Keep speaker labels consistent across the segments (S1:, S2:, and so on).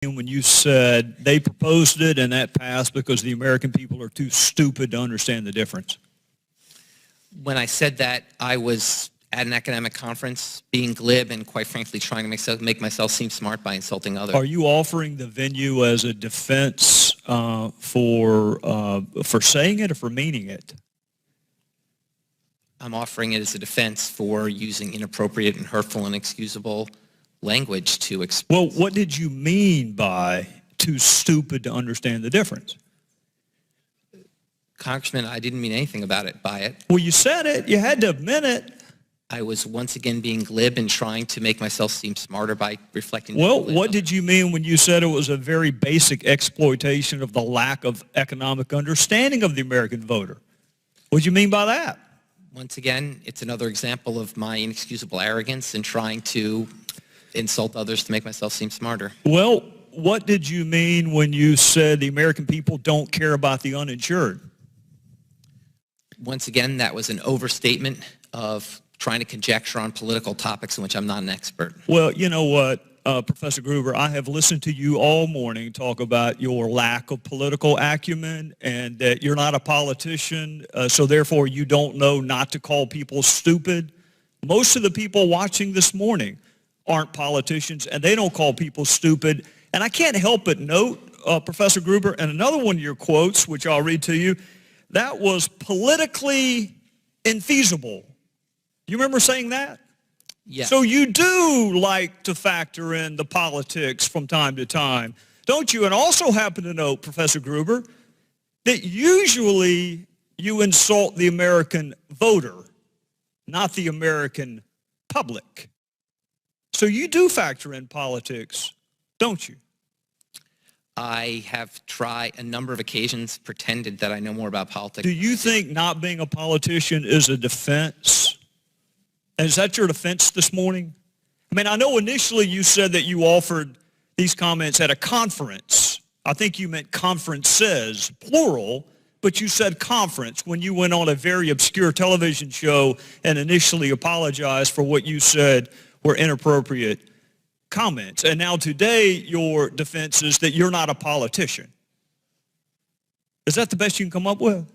S1: when you said they proposed it and that passed because the American people are too stupid to understand the difference?
S2: When I said that, I was at an academic conference being glib and, quite frankly, trying to make myself seem smart by insulting others.
S1: Are you offering the venue as a defense for saying it or for meaning it?
S2: I'm offering it as a defense for using inappropriate and hurtful and inexcusable language to express.
S1: Well, what did you mean by too stupid to understand the difference?
S2: Congressman, I didn't mean anything by it.
S1: Well, you said it. You had to admit it.
S2: I was once again being glib and trying to make myself seem smarter by reflecting.
S1: Well, what did you mean when you said it was a very basic exploitation of the lack of economic understanding of the American voter? What did you mean by that?
S2: Once again, it's another example of my inexcusable arrogance in trying to insult others to make myself seem smarter.
S1: Well, what did you mean when you said the American people don't care about the uninsured?
S2: Once again, that was an overstatement of trying to conjecture on political topics in which I'm not an expert.
S1: Well, you know what, Professor Gruber, I have listened to you all morning talk about your lack of political acumen and that you're not a politician, so therefore you don't know not to call people stupid. Most of the people watching this morning aren't politicians, and they don't call people stupid. And I can't help but note, Professor Gruber, and another one of your quotes, which I'll read to you, that was politically infeasible. You remember saying that?
S2: Yes.
S1: So you do like to factor in the politics from time to time, don't you? And also happen to note, Professor Gruber, that usually you insult the American voter, not the American public. So you do factor in politics, don't you?
S2: I have tried a number of occasions, pretended that I know more about politics.
S1: Do you think not being a politician is a defense? And is that your defense this morning? I mean, I know initially you said that you offered these comments at a conference. I think you meant conferences, plural, but you said conference when you went on a very obscure television show and initially apologized for what you said were inappropriate comments. And now today your defense is that you're not a politician. Is that the best you can come up with?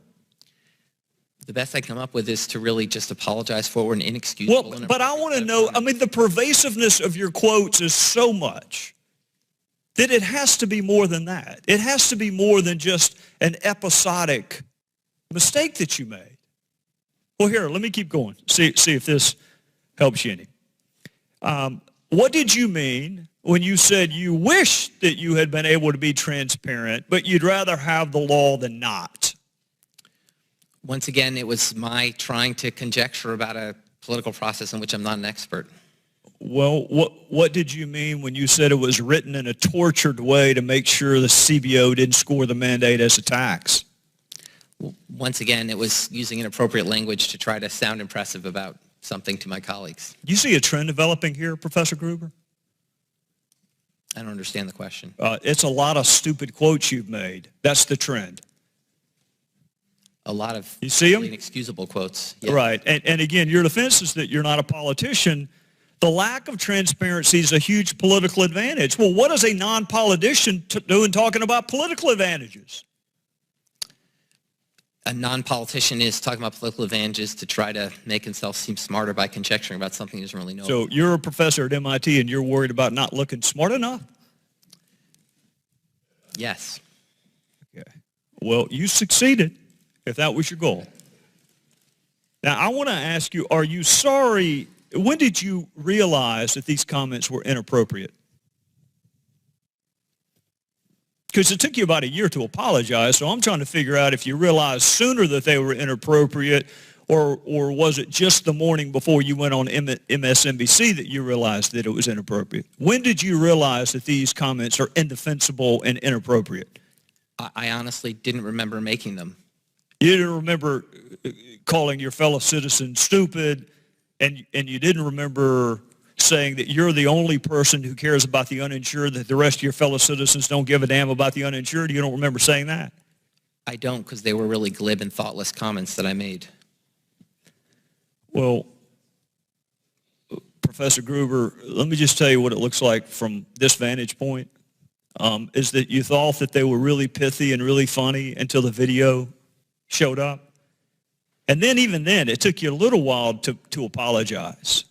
S2: The best I come up with is to really just apologize for an inexcusable.
S1: Well, but I want to know, I mean, the pervasiveness of your quotes is so much that it has to be more than that. It has to be more than just an episodic mistake that you made. Well, here, let me keep going. See if this helps you any. What did you mean when you said you wish that you had been able to be transparent, but you'd rather have the law than not?
S2: Once again, it was my trying to conjecture about a political process in which I'm not an expert.
S1: Well, what did you mean when you said it was written in a tortured way to make sure the CBO didn't score the mandate as a tax?
S2: Once again, it was using inappropriate language to try to sound impressive about something to my colleagues.
S1: You see a trend developing here, Professor Gruber?
S2: I don't understand the question.
S1: It's a lot of stupid quotes you've made. That's the trend.
S2: A lot of
S1: you see them?
S2: Inexcusable quotes. Yes.
S1: Right. And again, your defense is that you're not a politician. The lack of transparency is a huge political advantage. Well, what does a non-politician do in talking about political advantages?
S2: A non-politician is talking about political advantages to try to make himself seem smarter by conjecturing about something he doesn't really know.
S1: So you're a professor at MIT and you're worried about not looking smart enough?
S2: Yes.
S1: Okay. Well, you succeeded if that was your goal. Now, I want to ask you, are you sorry? When did you realize that these comments were inappropriate? Because it took you about a year to apologize, so I'm trying to figure out if you realized sooner that they were inappropriate, or was it just the morning before you went on MSNBC that you realized that it was inappropriate? When did you realize that these comments are indefensible and inappropriate?
S2: I honestly didn't remember making them.
S1: You didn't remember calling your fellow citizens stupid, and you didn't remember saying that you're the only person who cares about the uninsured, that the rest of your fellow citizens don't give a damn about the uninsured? You don't remember saying that?
S2: I don't, because they were really glib and thoughtless comments that I made.
S1: Well, Professor Gruber, let me just tell you what it looks like from this vantage point. is that you thought that they were really pithy and really funny until the video showed up. And then even then, it took you a little while to apologize.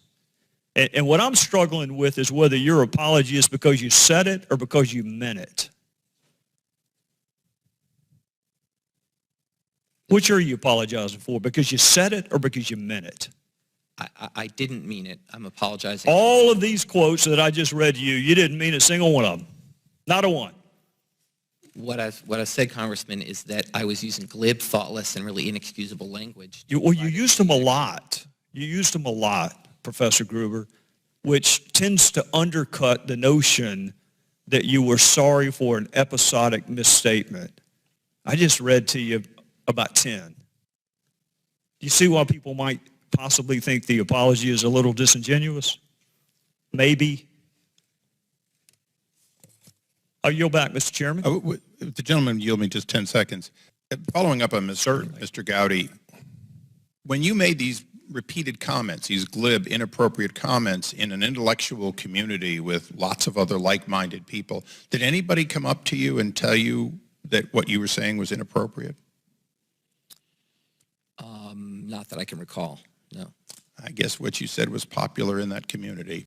S1: And what I'm struggling with is whether your apology is because you said it or because you meant it. Which are you apologizing for? Because you said it or because you meant it?
S2: I didn't mean it. I'm apologizing.
S1: All of these quotes that I just read to you, you didn't mean a single one of them. Not a one.
S2: What I said, Congressman, is that I was using glib, thoughtless, and really inexcusable language.
S1: You used them a lot. You used them a lot, Professor Gruber, which tends to undercut the notion that you were sorry for an episodic misstatement. I just read to you about 10. You see why people might possibly think the apology is a little disingenuous? Maybe. I'll yield back, Mr. Chairman.
S3: If the gentleman yield me just 10 seconds. Following up on Mr. Gowdy, when you made these repeated comments, these glib, inappropriate comments in an intellectual community with lots of other like-minded people, did anybody come up to you and tell you that what you were saying was inappropriate?
S2: Not that I can recall, no.
S3: I guess what you said was popular in that community.